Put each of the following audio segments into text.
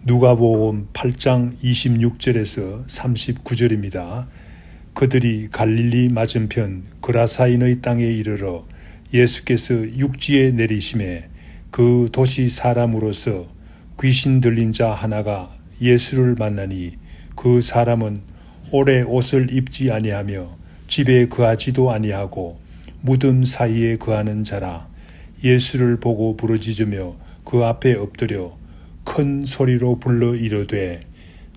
누가복음 8장 26절에서 39절입니다. 그들이 갈릴리 맞은편 그라사인의 땅에 이르러 예수께서 육지에 내리심에 그 도시 사람으로서 귀신 들린 자 하나가 예수를 만나니 그 사람은 오래 옷을 입지 아니하며 집에 거하지도 아니하고 무덤 사이에 거하는 자라. 예수를 보고 부르짖으며 그 앞에 엎드려 큰 소리로 불러 이르되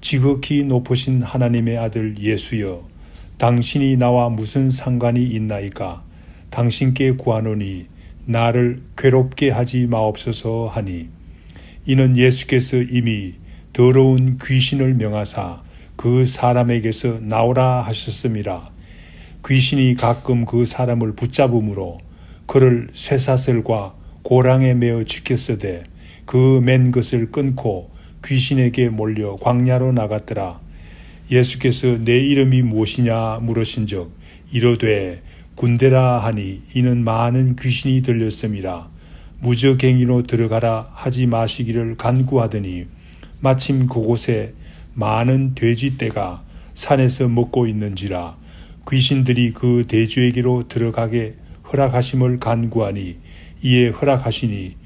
지극히 높으신 하나님의 아들 예수여, 당신이 나와 무슨 상관이 있나이까? 당신께 구하노니 나를 괴롭게 하지 마옵소서 하니, 이는 예수께서 이미 더러운 귀신을 명하사 그 사람에게서 나오라 하셨음이라. 귀신이 가끔 그 사람을 붙잡음으로 그를 쇠사슬과 고랑에 매어 지켰으되 그 맨 것을 끊고 귀신에게 몰려 광야로 나갔더라. 예수께서 내 이름이 무엇이냐 물으신즉 이르되 군대라 하니, 이는 많은 귀신이 들렸음이라. 무저갱이로 들어가라 하지 마시기를 간구하더니 마침 그곳에 많은 돼지떼가 산에서 먹고 있는지라. 귀신들이 그 돼지에게로 들어가게 허락하심을 간구하니 이에 허락하시니,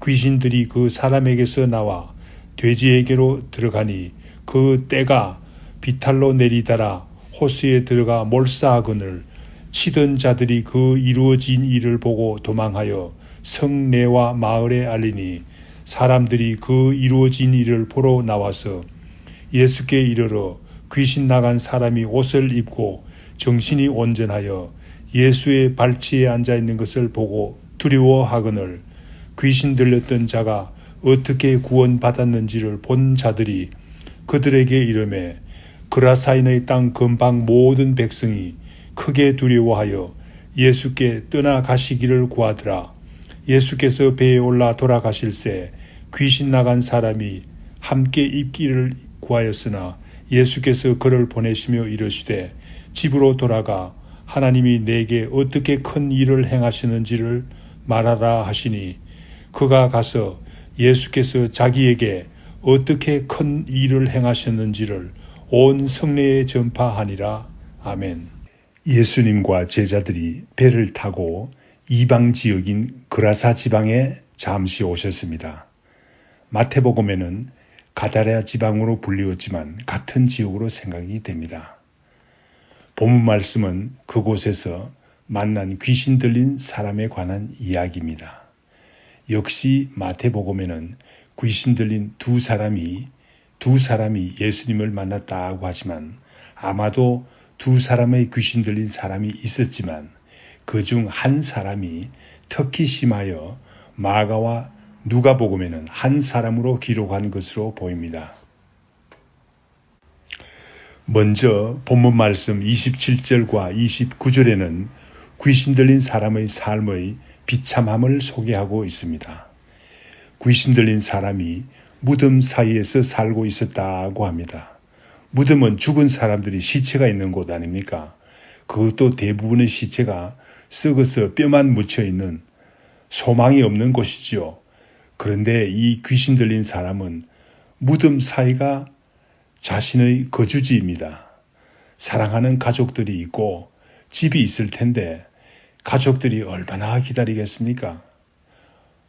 귀신들이 그 사람에게서 나와 돼지에게로 들어가니 그 떼가 비탈로 내리다라 호수에 들어가 몰사하거늘, 치던 자들이 그 이루어진 일을 보고 도망하여 성내와 마을에 알리니, 사람들이 그 이루어진 일을 보러 나와서 예수께 이르러 귀신 나간 사람이 옷을 입고 정신이 온전하여 예수의 발치에 앉아 있는 것을 보고 두려워하거늘, 귀신 들렸던 자가 어떻게 구원받았는지를 본 자들이 그들에게 이르매 그라사인의 땅 근방 모든 백성이 크게 두려워하여 예수께 떠나가시기를 구하더라. 예수께서 배에 올라 돌아가실새 귀신 나간 사람이 함께 입기를 구하였으나 예수께서 그를 보내시며 이르시되 집으로 돌아가 하나님이 내게 어떻게 큰 일을 행하시는지를 말하라 하시니, 그가 가서 예수께서 자기에게 어떻게 큰 일을 행하셨는지를 온 성내에 전파하니라. 아멘. 예수님과 제자들이 배를 타고 이방 지역인 그라사 지방에 잠시 오셨습니다. 마태복음에는 가다랴 지방으로 불리웠지만 같은 지역으로 생각이 됩니다. 본문 말씀은 그곳에서 만난 귀신 들린 사람에 관한 이야기입니다. 역시 마태복음에는 귀신 들린 두 사람이 예수님을 만났다고 하지만 아마도 두 사람의 귀신 들린 사람이 있었지만 그중 한 사람이 특히 심하여 마가와 누가복음에는 한 사람으로 기록한 것으로 보입니다. 먼저 본문 말씀 27절과 29절에는 귀신 들린 사람의 삶의 비참함을 소개하고 있습니다. 귀신 들린 사람이 무덤 사이에서 살고 있었다고 합니다. 무덤은 죽은 사람들이 시체가 있는 곳 아닙니까? 그것도 대부분의 시체가 썩어서 뼈만 묻혀있는 소망이 없는 곳이지요. 그런데 이 귀신 들린 사람은 무덤 사이가 자신의 거주지입니다. 사랑하는 가족들이 있고 집이 있을 텐데 가족들이 얼마나 기다리겠습니까?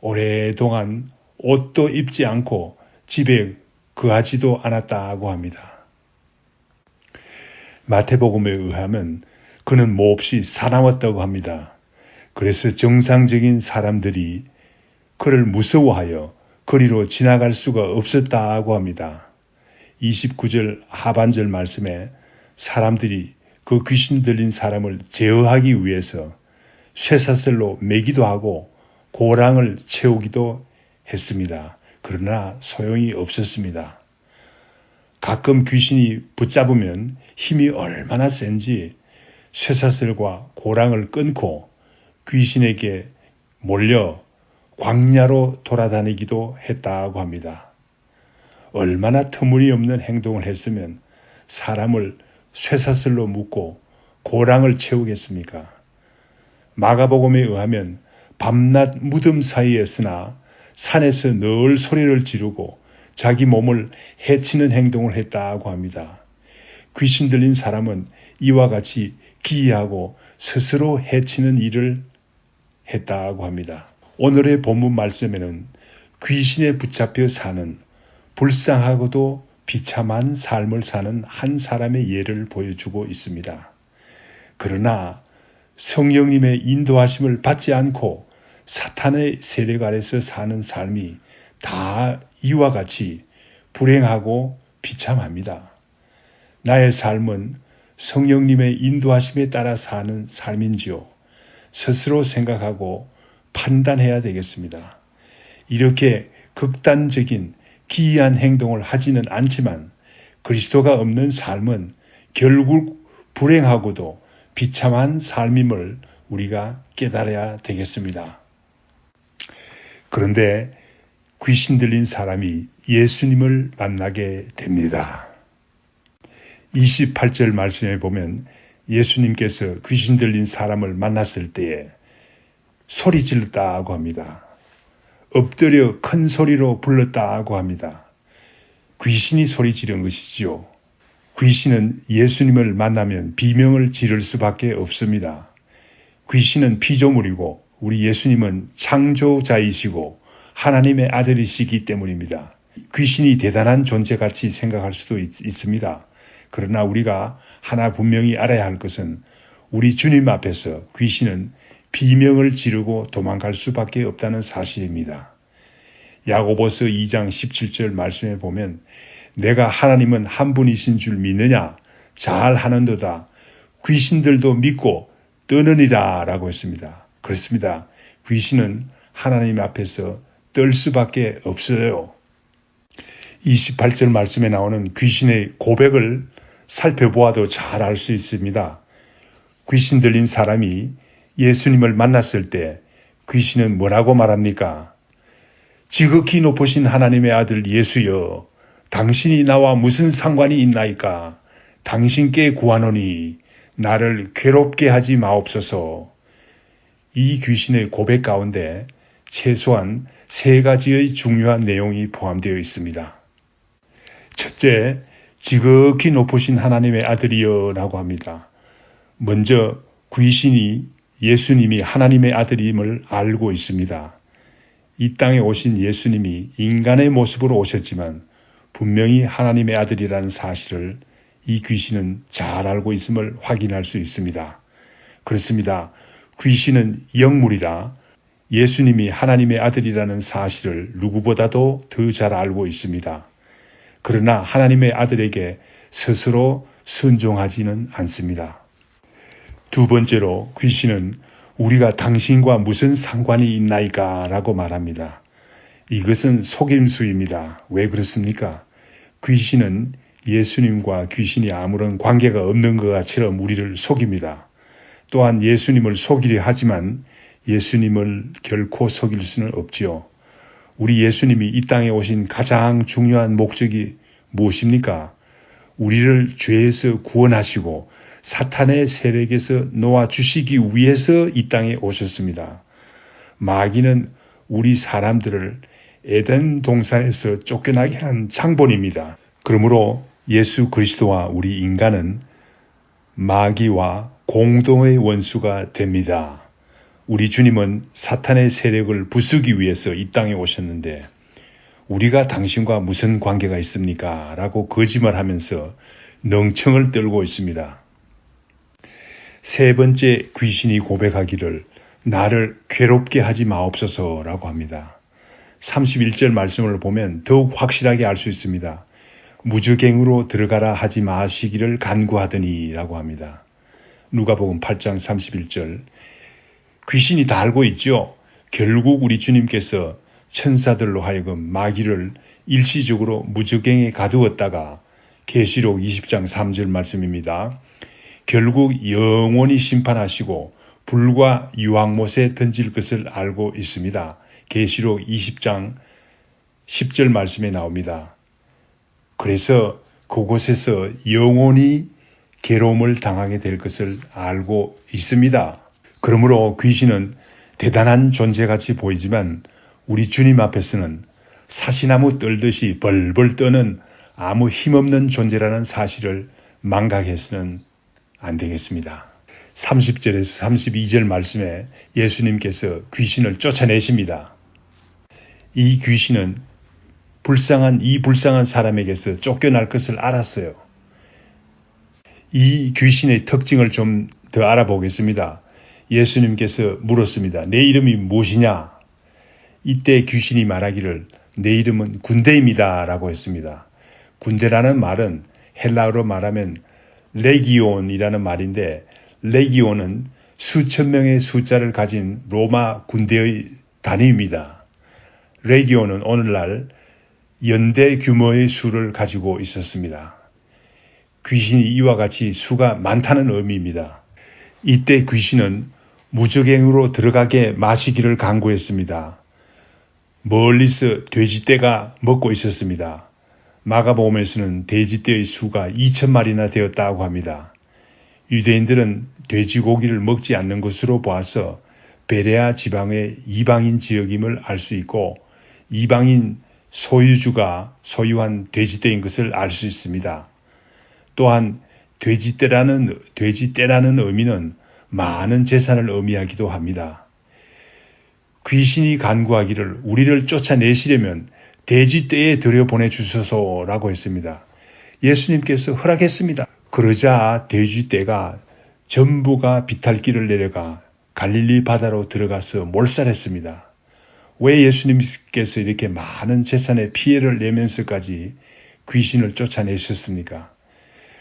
오랫동안 옷도 입지 않고 집에 거하지도 않았다고 합니다. 마태복음에 의하면 그는 몹시 사나웠다고 합니다. 그래서 정상적인 사람들이 그를 무서워하여 거리로 지나갈 수가 없었다고 합니다. 29절 하반절 말씀에 사람들이 그 귀신 들린 사람을 제어하기 위해서 쇠사슬로 매기도 하고 고랑을 채우기도 했습니다. 그러나 소용이 없었습니다. 가끔 귀신이 붙잡으면 힘이 얼마나 센지 쇠사슬과 고랑을 끊고 귀신에게 몰려 광야로 돌아다니기도 했다고 합니다. 얼마나 터무니없는 행동을 했으면 사람을 쇠사슬로 묶고 고랑을 채우겠습니까? 마가복음에 의하면 밤낮 무덤 사이에 있으나 산에서 늘 소리를 지르고 자기 몸을 해치는 행동을 했다고 합니다. 귀신 들린 사람은 이와 같이 기이하고 스스로 해치는 일을 했다고 합니다. 오늘의 본문 말씀에는 귀신에 붙잡혀 사는 불쌍하고도 비참한 삶을 사는 한 사람의 예를 보여주고 있습니다. 그러나 성령님의 인도하심을 받지 않고 사탄의 세력 아래서 사는 삶이 다 이와 같이 불행하고 비참합니다. 나의 삶은 성령님의 인도하심에 따라 사는 삶인지요? 스스로 생각하고 판단해야 되겠습니다. 이렇게 극단적인 기이한 행동을 하지는 않지만 그리스도가 없는 삶은 결국 불행하고도 비참한 삶임을 우리가 깨달아야 되겠습니다. 그런데 귀신 들린 사람이 예수님을 만나게 됩니다. 28절 말씀에 보면 예수님께서 귀신 들린 사람을 만났을 때에 소리 질렀다고 합니다. 엎드려 큰 소리로 불렀다고 합니다. 귀신이 소리 지른 것이지요. 귀신은 예수님을 만나면 비명을 지를 수밖에 없습니다. 귀신은 피조물이고 우리 예수님은 창조자이시고 하나님의 아들이시기 때문입니다. 귀신이 대단한 존재같이 생각할 수도 있습니다. 그러나 우리가 하나 분명히 알아야 할 것은 우리 주님 앞에서 귀신은 비명을 지르고 도망갈 수밖에 없다는 사실입니다. 야고보서 2장 17절 말씀에 보면 내가 하나님은 한 분이신 줄 믿느냐? 잘 하는도다. 귀신들도 믿고 떠느니라 라고 했습니다. 그렇습니다. 귀신은 하나님 앞에서 떨 수밖에 없어요. 28절 말씀에 나오는 귀신의 고백을 살펴보아도 잘 알 수 있습니다. 귀신 들린 사람이 예수님을 만났을 때 귀신은 뭐라고 말합니까? 지극히 높으신 하나님의 아들 예수여, 당신이 나와 무슨 상관이 있나이까? 당신께 구하노니 나를 괴롭게 하지 마옵소서. 이 귀신의 고백 가운데 최소한 3가지의 중요한 내용이 포함되어 있습니다. 첫째, 지극히 높으신 하나님의 아들이여 라고 합니다. 먼저 귀신이 예수님이 하나님의 아들임을 알고 있습니다. 이 땅에 오신 예수님이 인간의 모습으로 오셨지만 분명히 하나님의 아들이라는 사실을 이 귀신은 잘 알고 있음을 확인할 수 있습니다. 그렇습니다. 귀신은 영물이라 예수님이 하나님의 아들이라는 사실을 누구보다도 더 잘 알고 있습니다. 그러나 하나님의 아들에게 스스로 순종하지는 않습니다. 두 번째로 귀신은 우리가 당신과 무슨 상관이 있나이까 라고 말합니다. 이것은 속임수입니다. 왜 그렇습니까? 귀신은 예수님과 귀신이 아무런 관계가 없는 것처럼 우리를 속입니다. 또한 예수님을 속이려 하지만 예수님을 결코 속일 수는 없지요. 우리 예수님이 이 땅에 오신 가장 중요한 목적이 무엇입니까? 우리를 죄에서 구원하시고 사탄의 세력에서 놓아주시기 위해서 이 땅에 오셨습니다. 마귀는 우리 사람들을 에덴 동산에서 쫓겨나게 한 장본입니다. 그러므로 예수 그리스도와 우리 인간은 마귀와 공동의 원수가 됩니다. 우리 주님은 사탄의 세력을 부수기 위해서 이 땅에 오셨는데 우리가 당신과 무슨 관계가 있습니까? 라고 거짓말하면서 멍청을 떨고 있습니다. 세 번째 귀신이 고백하기를 나를 괴롭게 하지 마옵소서 라고 합니다. 31절 말씀을 보면 더욱 확실하게 알 수 있습니다. 무저갱으로 들어가라 하지 마시기를 간구하더니 라고 합니다. 누가복음 8장 31절. 귀신이 다 알고 있죠. 결국 우리 주님께서 천사들로 하여금 마귀를 일시적으로 무저갱에 가두었다가 계시록 20장 3절 말씀입니다. 결국 영원히 심판하시고 불과 유황못에 던질 것을 알고 있습니다. 계시록 20장 10절 말씀에 나옵니다. 그래서 그곳에서 영원히 괴로움을 당하게 될 것을 알고 있습니다. 그러므로 귀신은 대단한 존재같이 보이지만 우리 주님 앞에서는 사시나무 떨듯이 벌벌 떠는 아무 힘없는 존재라는 사실을 망각해서는 안 되겠습니다. 30절에서 32절 말씀에 예수님께서 귀신을 쫓아내십니다. 이 귀신은 불쌍한 사람에게서 쫓겨날 것을 알았어요. 이 귀신의 특징을 좀 더 알아보겠습니다. 예수님께서 물었습니다. 내 이름이 무엇이냐? 이때 귀신이 말하기를 내 이름은 군대입니다 라고 했습니다. 군대라는 말은 헬라어로 말하면 레기온이라는 말인데, 레기온은 수천 명의 숫자를 가진 로마 군대의 단위입니다. 레기온은 오늘날 연대 규모의 수를 가지고 있었습니다. 귀신이 이와 같이 수가 많다는 의미입니다. 이때 귀신은 무적행으로 들어가게 마시기를 강구했습니다. 멀리서 돼지떼가 먹고 있었습니다. 마가복음에서는 돼지떼의 수가 2,000마리나 되었다고 합니다. 유대인들은 돼지고기를 먹지 않는 것으로 보아서 베레아 지방의 이방인 지역임을 알 수 있고, 이방인 소유주가 소유한 돼지떼인 것을 알 수 있습니다. 또한 돼지떼라는 의미는 많은 재산을 의미하기도 합니다. 귀신이 간구하기를 우리를 쫓아내시려면 돼지떼에 들여보내주소서라고 했습니다. 예수님께서 허락했습니다. 그러자 돼지떼가 전부가 비탈길을 내려가 갈릴리 바다로 들어가서 몰살했습니다. 왜 예수님께서 이렇게 많은 재산에 피해를 내면서까지 귀신을 쫓아내셨습니까?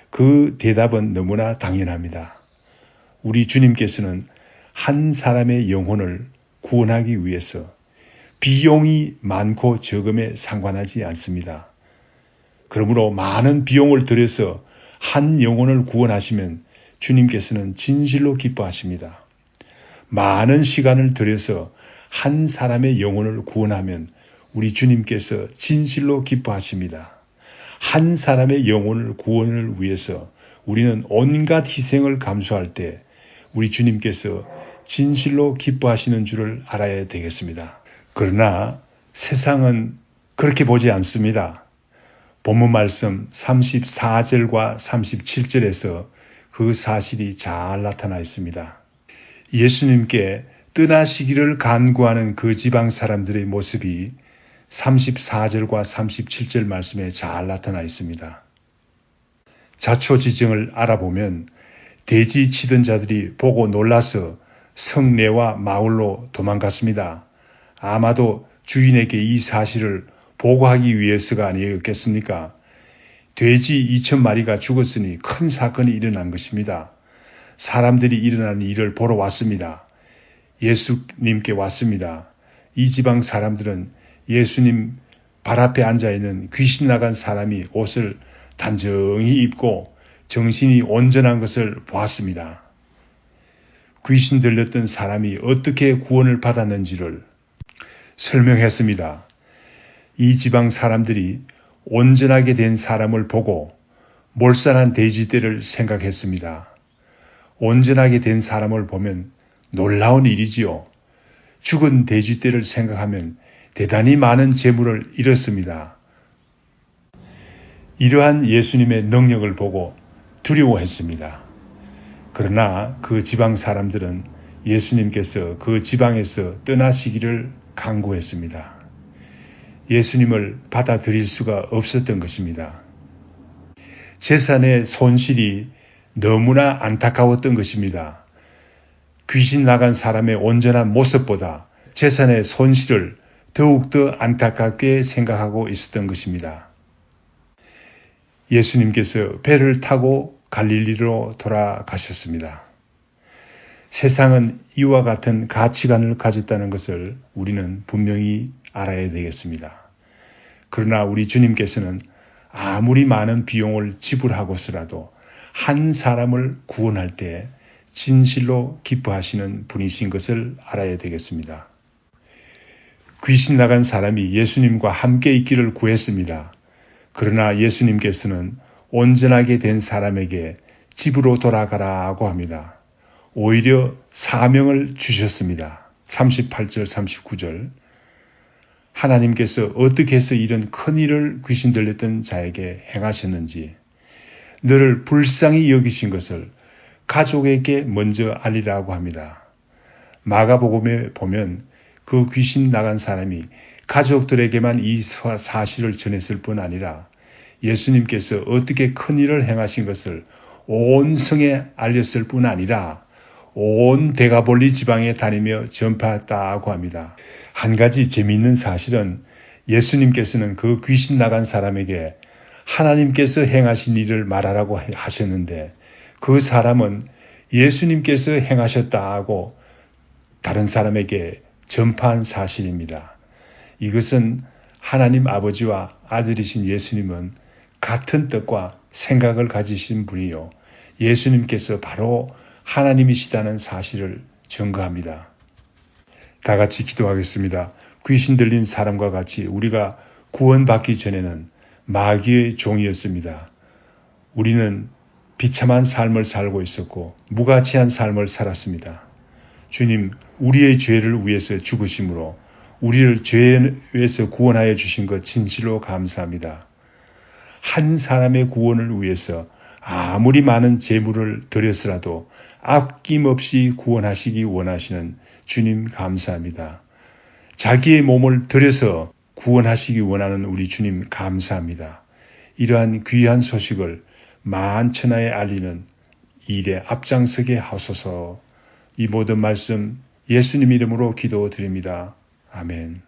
그 대답은 너무나 당연합니다. 우리 주님께서는 한 사람의 영혼을 구원하기 위해서 비용이 많고 적음에 상관하지 않습니다. 그러므로 많은 비용을 들여서 한 영혼을 구원하시면 주님께서는 진실로 기뻐하십니다. 많은 시간을 들여서 한 사람의 영혼을 구원하면 우리 주님께서 진실로 기뻐하십니다. 한 사람의 영혼을 구원을 위해서 우리는 온갖 희생을 감수할 때 우리 주님께서 진실로 기뻐하시는 줄을 알아야 되겠습니다. 그러나 세상은 그렇게 보지 않습니다. 본문 말씀 34절과 37절에서 그 사실이 잘 나타나 있습니다. 예수님께 떠나시기를 간구하는 그 지방 사람들의 모습이 34절과 37절 말씀에 잘 나타나 있습니다. 자초지정을 알아보면 돼지 치던 자들이 보고 놀라서 성내와 마을로 도망갔습니다. 아마도 주인에게 이 사실을 보고하기 위해서가 아니었겠습니까? 돼지 2,000마리가 죽었으니 큰 사건이 일어난 것입니다. 사람들이 일어난 일을 보러 왔습니다. 예수님께 왔습니다. 이 지방 사람들은 예수님 발 앞에 앉아있는 귀신 나간 사람이 옷을 단정히 입고 정신이 온전한 것을 보았습니다. 귀신 들렸던 사람이 어떻게 구원을 받았는지를 설명했습니다. 이 지방 사람들이 온전하게 된 사람을 보고 몰살한 돼지떼를 생각했습니다. 온전하게 된 사람을 보면 놀라운 일이지요. 죽은 돼지떼를 생각하면 대단히 많은 재물을 잃었습니다. 이러한 예수님의 능력을 보고 두려워했습니다. 그러나 그 지방 사람들은 예수님께서 그 지방에서 떠나시기를 간구했습니다. 예수님을 받아들일 수가 없었던 것입니다. 재산의 손실이 너무나 안타까웠던 것입니다. 귀신 나간 사람의 온전한 모습보다 재산의 손실을 더욱더 안타깝게 생각하고 있었던 것입니다. 예수님께서 배를 타고 갈릴리로 돌아가셨습니다. 세상은 이와 같은 가치관을 가졌다는 것을 우리는 분명히 알아야 되겠습니다. 그러나 우리 주님께서는 아무리 많은 비용을 지불하고서라도 한 사람을 구원할 때 진실로 기뻐하시는 분이신 것을 알아야 되겠습니다. 귀신 나간 사람이 예수님과 함께 있기를 구했습니다. 그러나 예수님께서는 온전하게 된 사람에게 집으로 돌아가라고 합니다. 오히려 사명을 주셨습니다. 38절, 39절. 하나님께서 어떻게 해서 이런 큰 일을 귀신 들렸던 자에게 행하셨는지, 너를 불쌍히 여기신 것을 가족에게 먼저 알리라고 합니다. 마가복음에 보면 그 귀신 나간 사람이 가족들에게만 이 사실을 전했을 뿐 아니라 예수님께서 어떻게 큰 일을 행하신 것을 온 성에 알렸을 뿐 아니라 온 데가볼리 지방에 다니며 전파했다고 합니다. 한 가지 재미있는 사실은 예수님께서는 그 귀신 나간 사람에게 하나님께서 행하신 일을 말하라고 하셨는데 그 사람은 예수님께서 행하셨다고 다른 사람에게 전파한 사실입니다. 이것은 하나님 아버지와 아들이신 예수님은 같은 뜻과 생각을 가지신 분이요. 예수님께서 바로 하나님이시다는 사실을 증거합니다. 다 같이 기도하겠습니다. 귀신 들린 사람과 같이 우리가 구원받기 전에는 마귀의 종이었습니다. 우리는 비참한 삶을 살고 있었고 무가치한 삶을 살았습니다. 주님, 우리의 죄를 위해서 죽으심으로 우리를 죄에서 구원하여 주신 것 진실로 감사합니다. 한 사람의 구원을 위해서 아무리 많은 재물을 들여서라도 아낌없이 구원하시기 원하시는 주님 감사합니다. 자기의 몸을 들여서 구원하시기 원하는 우리 주님 감사합니다. 이러한 귀한 소식을 만천하에 알리는 일에 앞장서게 하소서. 이 모든 말씀 예수님 이름으로 기도드립니다. 아멘.